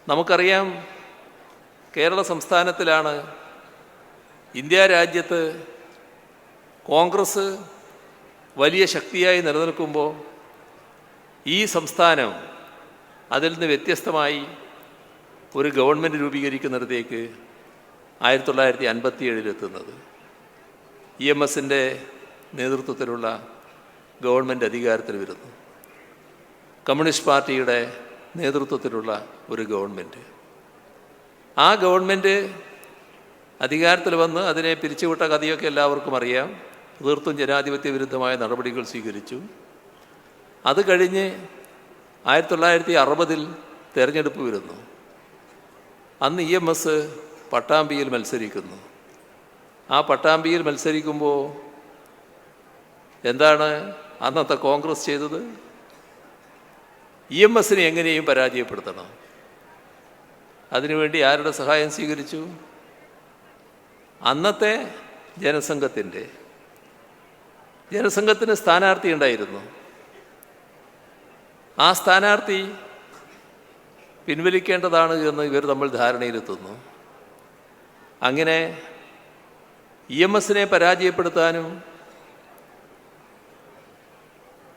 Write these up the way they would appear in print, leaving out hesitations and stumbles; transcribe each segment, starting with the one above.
നമുക്കറിയാം, കേരള സംസ്ഥാനത്തിലാണ്, ഇന്ത്യ രാജ്യത്ത് കോൺഗ്രസ് വലിയ ശക്തിയായി നിലനിൽക്കുമ്പോൾ ഈ സംസ്ഥാനം അതിൽ നിന്ന് വ്യത്യസ്തമായി ഒരു ഗവൺമെൻറ് രൂപീകരിക്കുന്നിടത്തേക്ക് 1957 എത്തുന്നത്. EMSൻ്റെ നേതൃത്വത്തിലുള്ള ഗവൺമെൻറ് അധികാരത്തിൽ വരുന്നു. കമ്മ്യൂണിസ്റ്റ് പാർട്ടിയുടെ നേതൃത്വത്തിലുള്ള ഒരു ഗവൺമെൻറ്. ആ ഗവൺമെൻറ് അധികാരത്തിൽ വന്ന് അതിനെ പിരിച്ചുവിട്ട കഥയൊക്കെ എല്ലാവർക്കും അറിയാം. തീർത്തും ജനാധിപത്യ വിരുദ്ധമായ നടപടികൾ സ്വീകരിച്ചു. അത് കഴിഞ്ഞ് 1960 തെരഞ്ഞെടുപ്പ് വരുന്നു. അന്ന് EMS പട്ടാമ്പിയിൽ മത്സരിക്കുന്നു. ആ പട്ടാമ്പിയിൽ മത്സരിക്കുമ്പോൾ എന്താണ് അന്നത്തെ കോൺഗ്രസ് ചെയ്തത്? EMSനെ എങ്ങനെയും പരാജയപ്പെടുത്തണം. അതിനുവേണ്ടി ആരുടെ സഹായം സ്വീകരിച്ചു? അന്നത്തെ ജനസംഘത്തിന് സ്ഥാനാർത്ഥി ഉണ്ടായിരുന്നു. ആ സ്ഥാനാർത്ഥി പിൻവലിക്കേണ്ടതാണ് എന്ന് ഇവർ തമ്മിൽ ധാരണയിലെത്തുന്നു. അങ്ങനെ EMSനെ പരാജയപ്പെടുത്താനും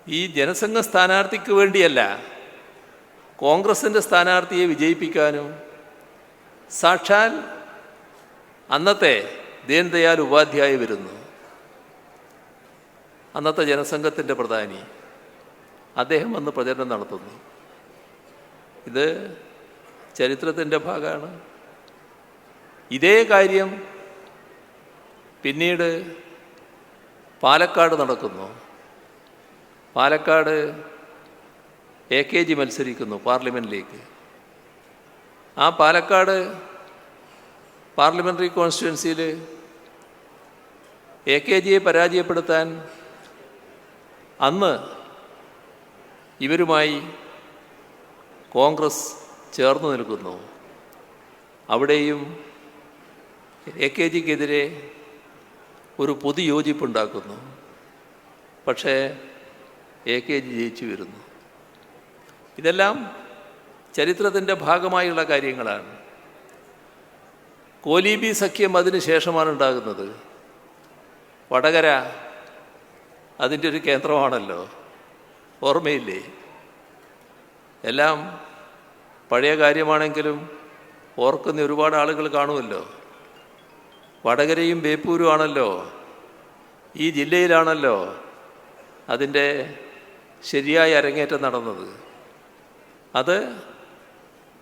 ഈ ജനസംഘ സ്ഥാനാർത്ഥിക്ക് വേണ്ടിയല്ല, കോൺഗ്രസിൻ്റെ സ്ഥാനാർത്ഥിയെ വിജയിപ്പിക്കാനും സാക്ഷാൽ അന്നത്തെ ദീൻദയാൽ ഉപാധ്യായ വരുന്നു. അന്നത്തെ ജനസംഘത്തിൻ്റെ പ്രധാനി. അദ്ദേഹം വന്ന് പ്രചരണം നടത്തുന്നു. ഇത് ചരിത്രത്തിൻ്റെ ഭാഗമാണ്. ഇതേ കാര്യം പിന്നീട് പാലക്കാട് നടക്കുന്നു. പാലക്കാട് AKG മത്സരിക്കുന്നു പാർലമെൻറ്റിലേക്ക്. ആ പാലക്കാട് പാർലമെൻ്ററി കോൺസ്റ്റിറ്റ്യുവൻസിയിൽ AKGയെ പരാജയപ്പെടുത്താൻ അന്ന് ഇവരുമായി കോൺഗ്രസ് ചേർന്ന് നിൽക്കുന്നു. അവിടെയും AKGക്കെതിരെ ഒരു പൊതുയോജിപ്പുണ്ടാക്കുന്നു. പക്ഷേ AKG ജയിച്ചു വരുന്നു. ഇതെല്ലാം ചരിത്രത്തിൻ്റെ ഭാഗമായുള്ള കാര്യങ്ങളാണ്. കോലീബി സഖ്യം അതിന് ശേഷമാണ് ഉണ്ടാകുന്നത്. വടകര അതിൻ്റെ ഒരു കേന്ദ്രമാണല്ലോ, ഓർമ്മയില്ലേ? എല്ലാം പഴയ കാര്യമാണെങ്കിലും ഓർക്കുന്ന ഒരുപാട് ആളുകൾ കാണുമല്ലോ. വടകരയും ബേപ്പൂരും ആണല്ലോ, ഈ ജില്ലയിലാണല്ലോ അതിൻ്റെ ശരിയായ അരങ്ങേറ്റം നടന്നത്. അത്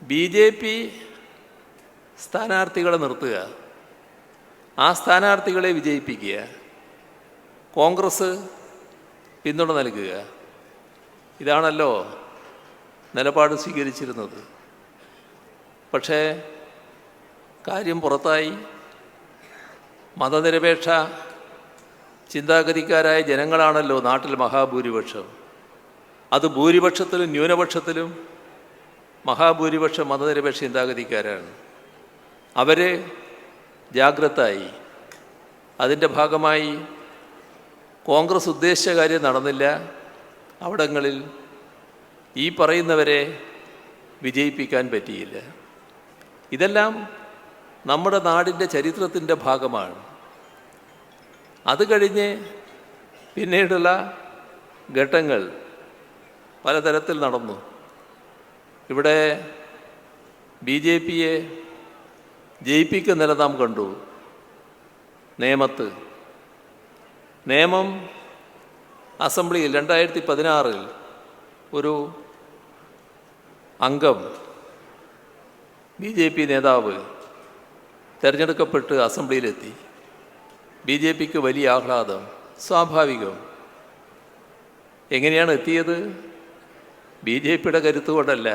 BJP സ്ഥാനാർത്ഥികളെ നിർത്തുക, ആ സ്ഥാനാർത്ഥികളെ വിജയിപ്പിക്കുക, കോൺഗ്രസ് പിന്തുണ നൽകുക, ഇതാണല്ലോ നിലപാട് സ്വീകരിച്ചിരുന്നത്. പക്ഷേ കാര്യം പുറത്തായി. മതനിരപേക്ഷ ചിന്താഗതിക്കാരായ ജനങ്ങളാണല്ലോ നാട്ടിൽ മഹാഭൂരിപക്ഷം. അത് ഭൂരിപക്ഷത്തിലും ന്യൂനപക്ഷത്തിലും മഹാഭൂരിപക്ഷം മതനിരപേക്ഷ ചിന്താഗതിക്കാരാണ്. അവർ ജാഗ്രതായി. അതിൻ്റെ ഭാഗമായി കോൺഗ്രസ് ഉദ്ദേശിച്ച കാര്യം നടന്നില്ല. അവിടങ്ങളിൽ ഈ പറയുന്നവരെ വിജയിപ്പിക്കാൻ പറ്റിയില്ല. ഇതെല്ലാം നമ്മുടെ നാടിൻ്റെ ചരിത്രത്തിൻ്റെ ഭാഗമാണ്. അത് കഴിഞ്ഞ് പിന്നീടുള്ള ഘട്ടങ്ങൾ പലതരത്തിൽ നടന്നു. ഇവിടെ BJPയെ ജയിപ്പിക്കുന്ന നില നാം കണ്ടു. നിയമം അസംബ്ലിയിൽ 2016 ഒരു അംഗം BJP നേതാവ് തിരഞ്ഞെടുക്കപ്പെട്ട് അസംബ്ലിയിലെത്തി. BJPക്ക് വലിയ ആഹ്ലാദം, സ്വാഭാവികം. എങ്ങനെയാണ് എത്തിയത്? BJPയുടെ കരുത്തുകൊണ്ടല്ല.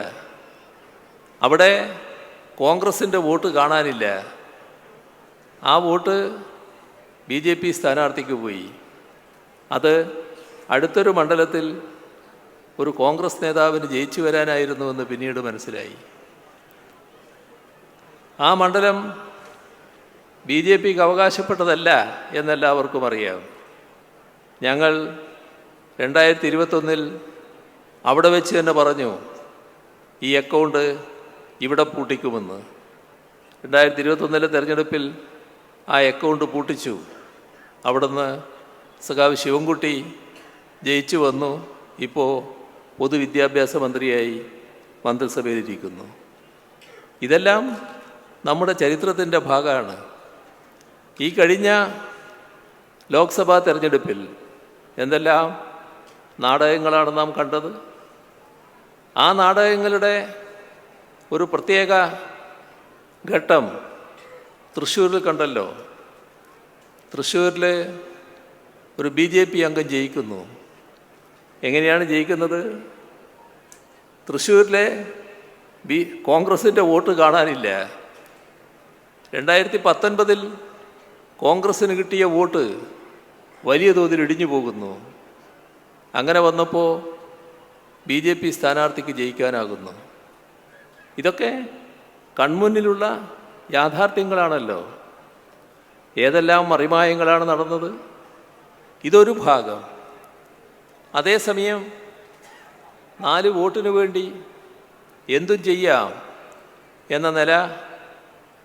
അവിടെ കോൺഗ്രസിൻ്റെ വോട്ട് കാണാനില്ല. ആ വോട്ട് BJP സ്ഥാനാർത്ഥിക്ക് പോയി. അത് അടുത്തൊരു മണ്ഡലത്തിൽ ഒരു കോൺഗ്രസ് നേതാവിന് ജയിച്ചു വരാനായിരുന്നുവെന്ന് പിന്നീട് മനസ്സിലായി. ആ മണ്ഡലം BJPക്ക് അവകാശപ്പെട്ടതല്ല എന്നെല്ലാവർക്കും അറിയാം. ഞങ്ങൾ 2021 അവിടെ വെച്ച് തന്നെ പറഞ്ഞു, ഈ അക്കൗണ്ട് ഇവിടെ പൂട്ടിക്കുമെന്ന്. 2021 തെരഞ്ഞെടുപ്പിൽ ആ അക്കൗണ്ട് പൂട്ടിച്ചു. അവിടുന്ന് സഖാവ് ശിവൻകുട്ടി ജയിച്ചു വന്നു. ഇപ്പോൾ പൊതുവിദ്യാഭ്യാസ മന്ത്രിയായി മന്ത്രിസഭയിലിരിക്കുന്നു. ഇതെല്ലാം നമ്മുടെ ചരിത്രത്തിൻ്റെ ഭാഗമാണ്. ഈ കഴിഞ്ഞ ലോക്സഭാ തെരഞ്ഞെടുപ്പിൽ എന്തെല്ലാം നാടകങ്ങളാണ് നാം കണ്ടത്. ആ നാടകങ്ങളുടെ ഒരു പ്രത്യേക ഘട്ടം തൃശ്ശൂരിൽ കണ്ടല്ലോ. തൃശ്ശൂരിൽ ഒരു BJP അംഗം ജയിക്കുന്നു. എങ്ങനെയാണ് ജയിക്കുന്നത്? തൃശ്ശൂരിലെ കോൺഗ്രസിൻ്റെ വോട്ട് കാണാനില്ല. 2019 കോൺഗ്രസ്സിന് കിട്ടിയ വോട്ട് വലിയ തോതിൽ ഇടിഞ്ഞു പോകുന്നു. അങ്ങനെ വന്നപ്പോൾ BJP സ്ഥാനാർത്ഥിക്ക് ജയിക്കാനാകുന്നു. ഇതൊക്കെ കൺമുന്നിലുള്ള യാഥാർത്ഥ്യങ്ങളാണല്ലോ. ഏതെല്ലാം മറിമായങ്ങളാണ് നടന്നത്. ഇതൊരു ഭാഗം. അതേസമയം 4 വോട്ടിനു വേണ്ടി എന്തും ചെയ്യാം എന്ന നില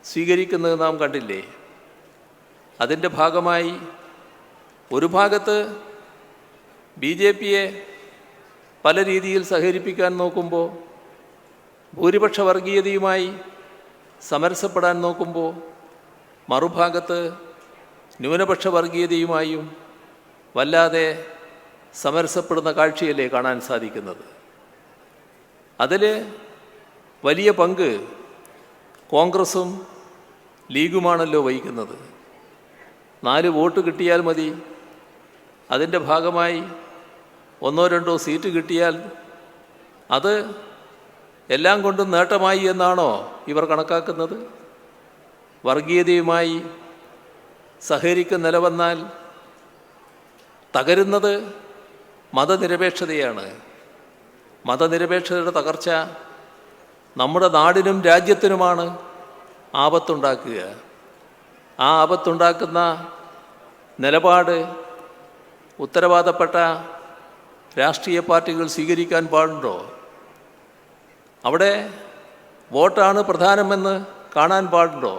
സ്വീകരിക്കുന്നത് നാം കണ്ടില്ലേ. അതിൻ്റെ ഭാഗമായി ഒരു ഭാഗത്ത് BJPയെ പല രീതിയിൽ സഹകരിപ്പിക്കാൻ നോക്കുമ്പോൾ, ഭൂരിപക്ഷ വർഗീയതയുമായി സമരസപ്പെടാൻ നോക്കുമ്പോൾ, മറുഭാഗത്ത് ന്യൂനപക്ഷ വർഗീയതയുമായും വല്ലാതെ സമരസപ്പെടുന്ന കാഴ്ചയല്ലേ കാണാൻ സാധിക്കുന്നത്. അതിൽ വലിയ പങ്ക് കോൺഗ്രസും ലീഗുമാണല്ലോ വഹിക്കുന്നത്. 4 വോട്ട് കിട്ടിയാൽ മതി. അതിൻ്റെ ഭാഗമായി 1-2 സീറ്റ് കിട്ടിയാൽ അത് എല്ലാം കൊണ്ടും നേട്ടമായി എന്നാണോ ഇവർ കണക്കാക്കുന്നത്? വർഗീയതയുമായി സഹകരിക്കുന്ന നിലവന്നാൽ തകരുന്നത് മതനിരപേക്ഷതയാണ്. മതനിരപേക്ഷതയുടെ തകർച്ച നമ്മുടെ നാടിനും രാജ്യത്തിനുമാണ് ആപത്തുണ്ടാക്കുക. ആ ആപത്തുണ്ടാക്കുന്ന നിലപാട് ഉത്തരവാദപ്പെട്ട രാഷ്ട്രീയ പാർട്ടികൾ സ്വീകരിക്കാൻ പാടുണ്ടോ? അവിടെ വോട്ടാണ് പ്രധാനമെന്ന് കാണാൻ പാടുണ്ടോ?